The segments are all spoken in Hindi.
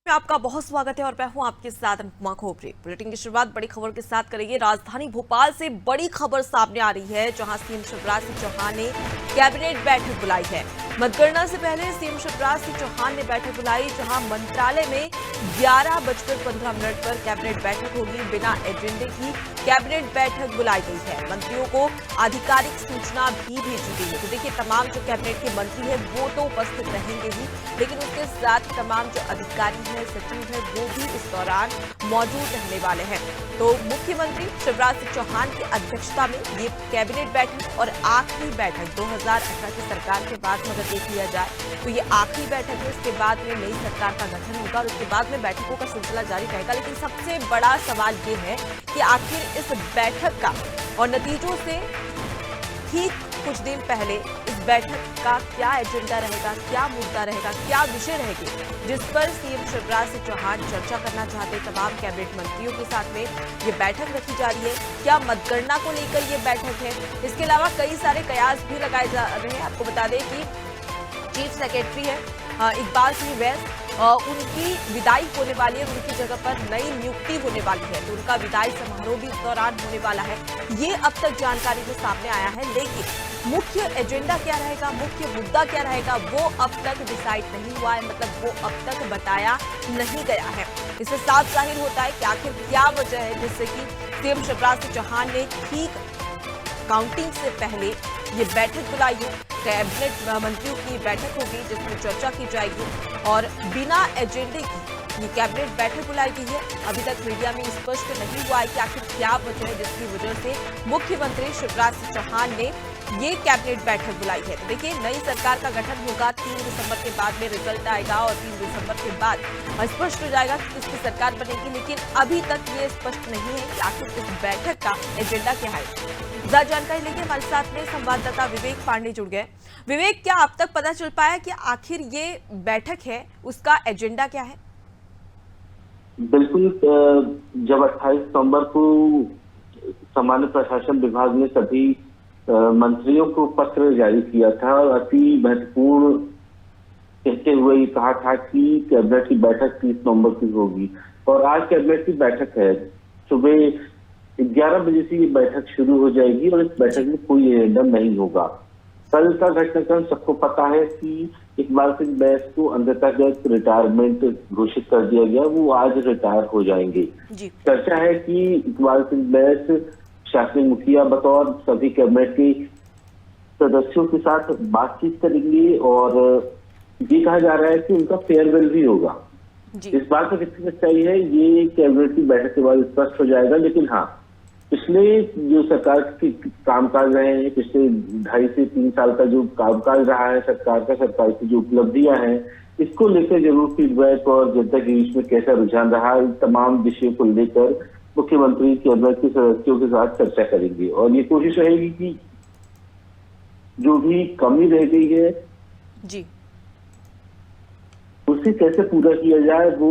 में आपका बहुत स्वागत है और मैं हूं आपके साथ अनुपमा खोपरे। बुलेटिन की शुरुआत बड़ी खबर के साथ करेंगे। राजधानी भोपाल से बड़ी खबर सामने आ रही है, जहां सीएम शिवराज सिंह चौहान ने कैबिनेट बैठक बुलाई है। मतगणना से पहले सीएम शिवराज सिंह चौहान ने बैठक बुलाई, जहां मंत्रालय में 11:15 पर कैबिनेट बैठक होगी। बिना एजेंडे की कैबिनेट बैठक बुलाई गई है। मंत्रियों को आधिकारिक सूचना भी भेजी गई है। तो देखिए, तमाम जो कैबिनेट के मंत्री हैं वो तो उपस्थित रहेंगे ही, लेकिन उसके साथ तमाम जो अधिकारी हैं, सचिव हैं, वो भी इस दौरान मौजूद रहने वाले हैं। तो मुख्यमंत्री शिवराज सिंह चौहान की अध्यक्षता में ये कैबिनेट बैठक और आखिरी बैठक 2018 की सरकार के बाद अगर देख लिया जाए तो ये आखिरी बैठक है। इसके बाद में नई सरकार का गठन होगा और उसके बाद में बैठकों का सिलसिला जारी रहेगा। लेकिन सबसे बड़ा सवाल ये है कि आखिर इस बैठक का और नतीजों से ठीक कुछ दिन पहले इस बैठक का क्या एजेंडा रहेगा, क्या मुद्दा रहेगा, क्या विषय रहेंगे, जिस पर सीएम शिवराज सिंह चौहान चर्चा करना चाहते तमाम कैबिनेट मंत्रियों के साथ में ये बैठक रखी जा रही है। क्या मतगणना को लेकर ये बैठक है? इसके अलावा कई सारे कयास भी लगाए जा रहे हैं। आपको बता दें कि चीफ सेक्रेटरी है इकबाल सिंह वैस, उनकी विदाई होने वाली है। उनकी जगह पर नई नियुक्ति होने वाली है, तो उनका विदाई समारोह भी इस दौरान होने वाला है। ये अब तक जानकारी में सामने आया है, लेकिन मुख्य एजेंडा क्या रहेगा, मुख्य मुद्दा क्या रहेगा, वो अब तक डिसाइड नहीं हुआ है। मतलब वो अब तक बताया नहीं गया है। इससे साफ जाहिर होता है कि आखिर क्या वजह है जिससे कि सीएम शिवराज सिंह चौहान ने ठीक काउंटिंग से पहले ये बैठक बुलाई है। कैबिनेट मंत्रियों की बैठक होगी जिसमें चर्चा की जाएगी और बिना एजेंडे की ये कैबिनेट बैठक बुलाई गई है। अभी तक मीडिया में स्पष्ट नहीं हुआ है कि आखिर क्या वजह है जिसकी वजह से मुख्यमंत्री शिवराज सिंह चौहान ने ये कैबिनेट बैठक बुलाई है। तो देखिए, नई सरकार का गठन होगा, 3 दिसंबर के बाद में रिजल्ट आएगा और 3 दिसंबर के बाद स्पष्ट हो जाएगा कि किसकी सरकार बनेगी। लेकिन अभी तक ये स्पष्ट नहीं है कि आखिर इस बैठक का एजेंडा क्या है। ज्यादा जानकारी लेंगे, हमारे साथ में संवाददाता विवेक पांडे जुड़ गए। विवेक, क्या अब तक पता चल पाया कि आखिर ये बैठक है उसका एजेंडा क्या है? बिल्कुल, जब 28 सितंबर को सामान्य प्रशासन विभाग ने सभी मंत्रियों को पत्र जारी किया था और अति महत्वपूर्ण कहते हुए ये कहा था कि कैबिनेट की बैठक 30 नवंबर की होगी और आज कैबिनेट की बैठक है। सुबह 11 बजे से ये बैठक शुरू हो जाएगी और इस बैठक में कोई एजेंडा नहीं होगा। कल का घटनाक्रम सबको पता है कि इकबाल सिंह बैस को अंततः रिटायरमेंट घोषित कर दिया गया, वो आज रिटायर हो जाएंगे। चर्चा है कि इकबाल सिंह बैस शासनिक मुखिया बतौर सभी कैबिनेट के सदस्यों के साथ बातचीत करेंगे और ये कहा जा रहा है कि उनका फेयरवेल भी होगा। इस बात में कितनी सच्चाई है ये कैबिनेट की बैठक के बाद स्पष्ट हो जाएगा। लेकिन हाँ, पिछले जो सरकार के कामकाज रहे हैं, पिछले 2.5 से 3 साल का जो कामकाज रहा है सरकार का, सरकार की जो उपलब्धियां हैं, इसको लेकर जरूर फीडबैक और जनता के बीच में कैसा रुझान रहा, तमाम विषयों को लेकर मुख्यमंत्री कैबिनेट के सदस्यों के साथ चर्चा करेंगे और ये कोशिश रहेगी कि जो भी कमी रह गई है जी उसे कैसे पूरा किया जाए, वो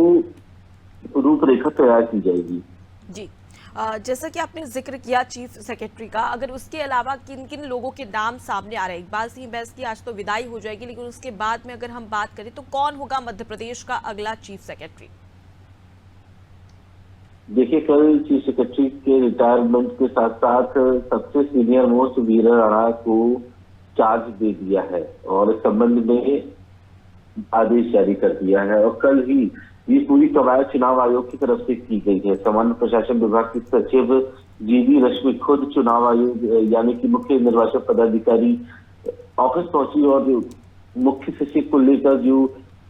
रूपरेखा तैयार की जाएगी। जी, जैसा कि आपने जिक्र किया चीफ सेक्रेटरी का, अगर उसके अलावा किन किन लोगों के नाम सामने आ रहे हैं? इकबाल सिंह बैस की आज तो विदाई हो जाएगी, लेकिन उसके बाद में अगर हम बात करें तो कौन होगा मध्य प्रदेश का अगला चीफ सेक्रेटरी? देखिए, कल चीफ सेक्रेटरी के रिटायरमेंट के साथ साथ सबसे सीनियर मोस्ट वीरा राणा को चार्ज दे दिया है और इस संबंध में आदेश जारी कर दिया है और कल ही ये पूरी कवायद चुनाव आयोग की तरफ से की गई है। सामान्य प्रशासन विभाग की सचिव जीवी रश्मि खुद चुनाव आयोग यानी कि मुख्य निर्वाचन पदाधिकारी ऑफिस पहुंची और मुख्य सचिव को लेकर जो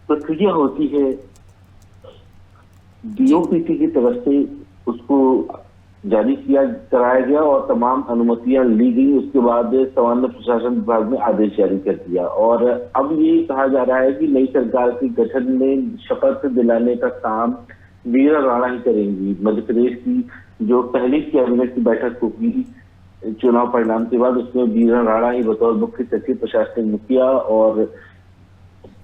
प्रक्रिया होती है डीओपीटी की तरफ से उसको जारी कराया गया और तमाम अनुमतियां ली गई। उसके बाद सामान्य प्रशासन विभाग ने आदेश जारी कर दिया और अब ये कहा जा रहा है कि नई सरकार के गठन में शपथ दिलाने का काम वीरा राणा ही करेंगी। मध्य प्रदेश की जो पहली कैबिनेट की बैठक होगी चुनाव परिणाम के बाद, उसमें वीरा राणा ही बतौर मुख्य सचिव प्रशासनिक मुखिया और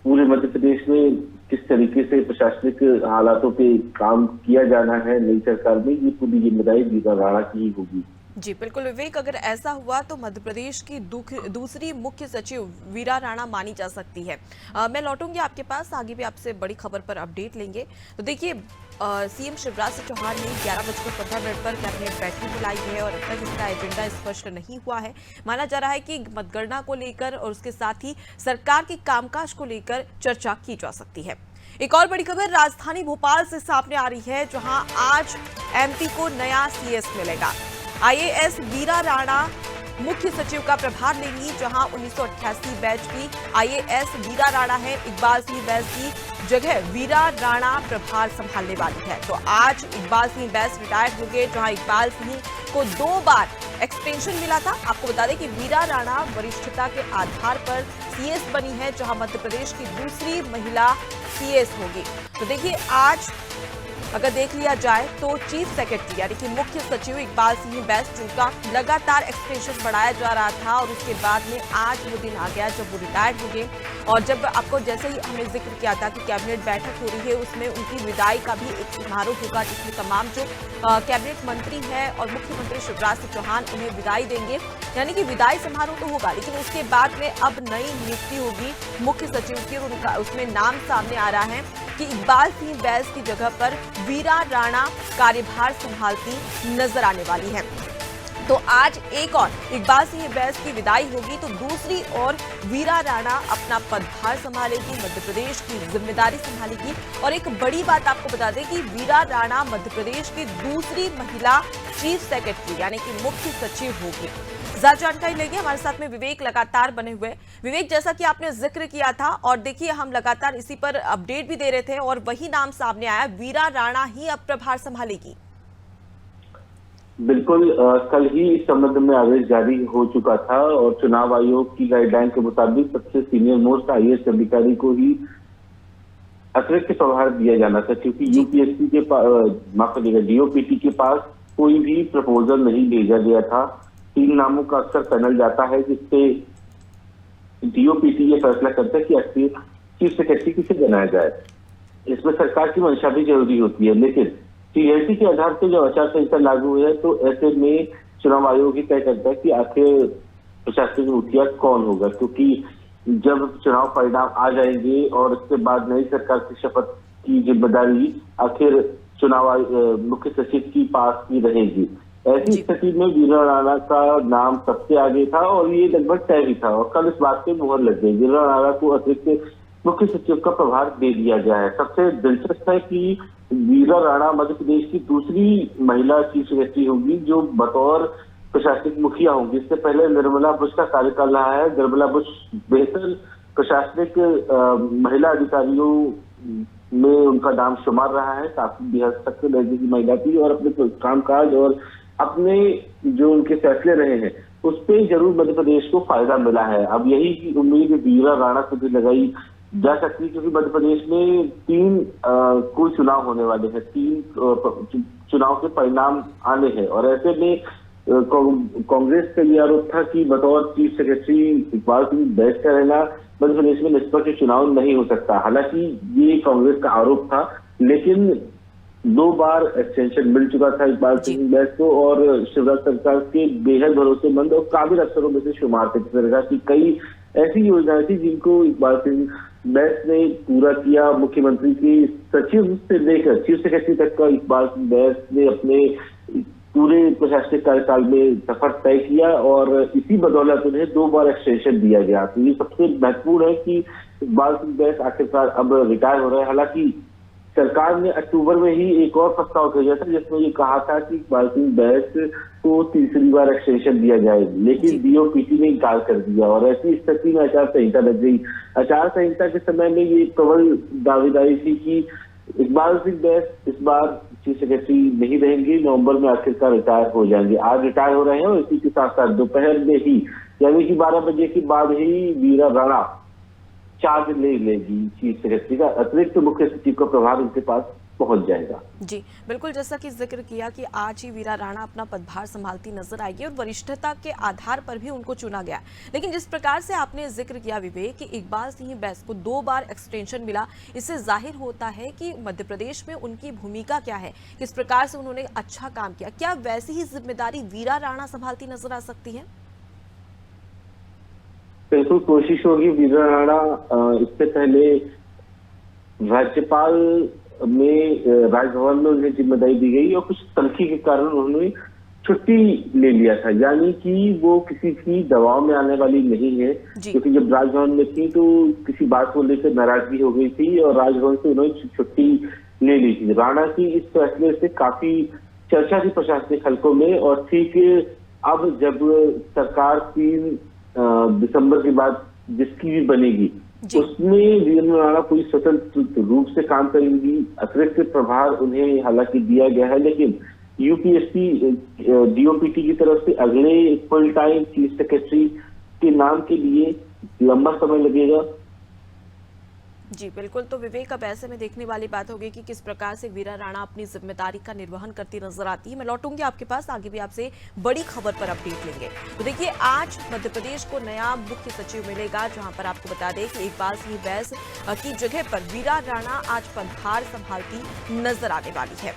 पूरे मध्य प्रदेश में किस तरीके से प्रशासनिक हालातों पे काम किया जाना है नई सरकार में, ये पूरी जिम्मेदारी वीरा राणा की ही होगी। जी बिल्कुल विवेक, अगर ऐसा हुआ तो मध्य प्रदेश की दूसरी मुख्य सचिव वीरा राणा मानी जा सकती है। मैं लौटूंगी आपके पास, आगे भी आपसे बड़ी खबर पर अपडेट लेंगे। तो देखिए, सीएम शिवराज सिंह चौहान ने 11:15 पर कैबिनेट बैठक बुलाई है और अब तक इसका एजेंडा स्पष्ट नहीं हुआ है। माना जा रहा है कि मतगणना को लेकर और उसके साथ ही सरकार के कामकाज को लेकर चर्चा की जा सकती है। एक और बड़ी खबर राजधानी भोपाल से सामने आ रही है, जहां आज एमपी को नया सीएस मिलेगा। आईएएस वीरा राणा मुख्य सचिव का प्रभार लेंगी, जहां 1988 बैच की आईएएस वीरा राणा है। इकबाल सिंह बैस की जगह वीरा राणा प्रभार संभालने वाली है। तो आज इकबाल सिंह बैस रिटायर्ड हो गए, जहां इकबाल सिंह को 2 बार एक्सटेंशन मिला था। आपको बता दें कि वीरा राणा वरिष्ठता के आधार पर सीएस बनी है, जहां मध्य प्रदेश की दूसरी महिला सीएस होगी। तो देखिए, आज अगर देख लिया जाए तो चीफ सेक्रेटरी यानी कि मुख्य सचिव इकबाल सिंह बैस, जिनका लगातार एक्सटेंशन बढ़ाया जा रहा था और उसके बाद में आज वो दिन आ गया जब वो रिटायर्ड हो गए। और जब आपको जैसे ही हमने जिक्र किया था कि कैबिनेट बैठक हो रही है, उसमें उनकी विदाई का भी एक समारोह होगा, जिसमें तमाम जो कैबिनेट मंत्री हैं और मुख्यमंत्री शिवराज सिंह चौहान उन्हें विदाई देंगे। यानी कि विदाई समारोह तो होगा, लेकिन उसके बाद में अब नई नियुक्ति होगी मुख्य सचिव की और उनका उसमें नाम सामने आ रहा है कि इकबाल सिंह बैस की जगह पर वीरा राणा कार्यभार संभालती नजर आने वाली है। तो आज एक और इकबाल सिंह बैस की विदाई होगी, तो दूसरी ओर वीरा राणा अपना पदभार संभालेगी, मध्य प्रदेश की जिम्मेदारी संभालेगी। और एक बड़ी बात आपको बता दें कि वीरा राणा मध्य प्रदेश की दूसरी महिला चीफ सेक्रेटरी यानी कि मुख्य सचिव होगी। ज्यादा जानकारी लेंगे, हमारे साथ में विवेक लगातार बने हुए। विवेक, जैसा कि आपने जिक्र किया था और देखिए हम लगातार इसी पर अपडेट भी दे रहे थे और वही नाम सामने आया, वीरा राणा ही अब प्रभार संभालेगी। बिल्कुल, कल ही इस संबंध में आदेश जारी हो चुका था और चुनाव आयोग की गाइडलाइन के मुताबिक सबसे सीनियर मोस्ट आईएएस अधिकारी को ही अतिरिक्त प्रभार दिया जाना था, क्योंकि यूपीएससी के माफ करिएगा डीओपीटी के पास कोई भी प्रपोजल नहीं भेजा गया था। 3 नामों का अक्सर पैनल जाता है, जिससे डीओपीटी ये फैसला करता है कि चीफ सेक्रेटरी किसे बनाया जाए। इसमें सरकार की मंशा भी जरूरी होती है, लेकिन सीएलटी के आधार पर जब आचार संहिता लागू है तो ऐसे में चुनाव आयोग ही तय करता है कि आखिर प्रशासनिक मुखिया कौन होगा, क्योंकि जब चुनाव परिणाम आ जाएंगे और उसके बाद नई सरकार की शपथ की जिम्मेदारी आखिर चुनाव मुख्य सचिव की पास ही रहेगी। ऐसी स्थिति में वीरा राणा का नाम सबसे आगे था और ये लगभग तय भी था और कल इस बात पे मुहर लग गई। वीरा राणा को अतिरिक्त मुख्य सचिव का प्रभार दे दिया गया है। सबसे दिलचस्प है कि वीरा राणा मध्य प्रदेश की दूसरी महिला चीफ सेक्रेटरी होगी जो बतौर प्रशासनिक मुखिया होंगी। इससे पहले निर्मला बुश का कार्यकाल रहा है। निर्मला बुश बेहतर प्रशासनिक महिला अधिकारियों में उनका नाम शुमार रहा है, काफी हद तक दर्जे की महिला थी और अपने कामकाज और अपने जो उनके फैसले रहे हैं उस पर जरूर मध्य प्रदेश को फायदा मिला है। अब यही उम्मीद वीरा राणा को भी लगाई जा सकती है, क्योंकि मध्य प्रदेश में 3 कुल चुनाव होने वाले हैं, 3 चुनाव के परिणाम आने हैं और ऐसे में कांग्रेस का यह आरोप था कि बतौर चीफ सेक्रेटरी इकबाल सिंह बैस का रहना मध्य प्रदेश में निष्पक्ष चुनाव नहीं हो सकता। हालांकि ये कांग्रेस का आरोप था, लेकिन 2 बार एक्सटेंशन मिल चुका था इकबाल सिंह बैस को और शिवराज सरकार के बेहद भरोसेमंद और काबिल अफसरों में से शुमार थे। सरकार की कई ऐसी योजनाएं थी जिनको इकबाल सिंह बैस ने पूरा किया। मुख्यमंत्री की सचिव से लेकर चीफ सेक्रेटरी तक का इकबाल सिंह बैस ने अपने पूरे प्रशासनिक कार्यकाल में सफर तय किया और इसी बदौलत उन्हें 2 बार एक्सटेंशन दिया गया। तो ये सबसे महत्वपूर्ण है कि इकबाल सिंह बैस आखिरकार अब रिटायर हो रहे हैं। हालांकि सरकार ने अक्टूबर में ही एक और प्रस्ताव भेजा था जिसमें ये कहा था कि इकबाल सिंह बैस को तीसरी बार एक्सटेंशन दिया जाए, लेकिन डीओपीटी ने इनकार कर दिया और ऐसी स्थिति में आचार संहिता लग गई। आचार संहिता के समय में ये प्रबल दावेदारी थी कि इकबाल सिंह बैस इस बार चीफ सेक्रेटरी नहीं रहेंगे, नवंबर में आखिरकार रिटायर हो जाएंगे। आज रिटायर हो रहे हैं और इसी के साथ साथ दोपहर में ही यानी कि 12 बजे के बाद ही वीरा राणा चार्ज ले लेगी चीफ सेक्रेटरी का। अतिरिक्त मुख्य सचिव का प्रभार उनके पास पहुंच जाएगा। जी बिल्कुल, जैसा कि जिक्र किया कि आज ही वीरा राणा अपना पदभार संभालती नजर आएगी और वरिष्ठता के आधार पर भी उनको चुना गया। लेकिन जिस प्रकार से आपने जिक्र किया विवेक कि इकबाल सिंह बैस को 2 बार एक्सटेंशन मिला, इससे जाहिर होता है कि मध्य प्रदेश में उनकी भूमिका क्या है, किस प्रकार से उन्होंने अच्छा काम किया। क्या वैसी ही जिम्मेदारी वीरा राणा संभालती नजर आ सकती है? बिल्कुल कोशिश होगी। वीरा राणा इससे पहले राज्यपाल में राजभवन में उन्हें जिम्मेदारी दी गई और कुछ तलखी के कारण उन्होंने छुट्टी ले लिया था, यानी कि वो किसी की दबाव में आने वाली नहीं है। क्योंकि जब राजभवन में थी तो किसी बात को लेकर नाराजगी हो गई थी और राजभवन से उन्होंने छुट्टी ले ली थी। राणा की इस फैसले से काफी चर्चा थी प्रशासनिक हलकों में, और ठीक अब जब सरकार 3 दिसंबर के बाद जिसकी भी बनेगी उसमें वीरा राणा पूरी स्वतंत्र रूप से काम करेंगी। अतिरिक्त प्रभार उन्हें हालांकि दिया गया है, लेकिन यूपीएससी डीओपीटी की तरफ से अगले फुल टाइम चीफ सेक्रेटरी के नाम के लिए लंबा समय लगेगा। जी बिल्कुल, तो विवेक अब ऐसे में देखने वाली बात होगी कि किस प्रकार से वीरा राणा अपनी जिम्मेदारी का निर्वहन करती नजर आती है। मैं लौटूंगी आपके पास, आगे भी आपसे बड़ी खबर पर अपडेट लेंगे। तो देखिए, आज मध्य प्रदेश को नया मुख्य सचिव मिलेगा, जहां पर आपको बता दें कि इकबाल सिंह बैस की जगह पर वीरा राणा आज पदभार संभालती नजर आने वाली है।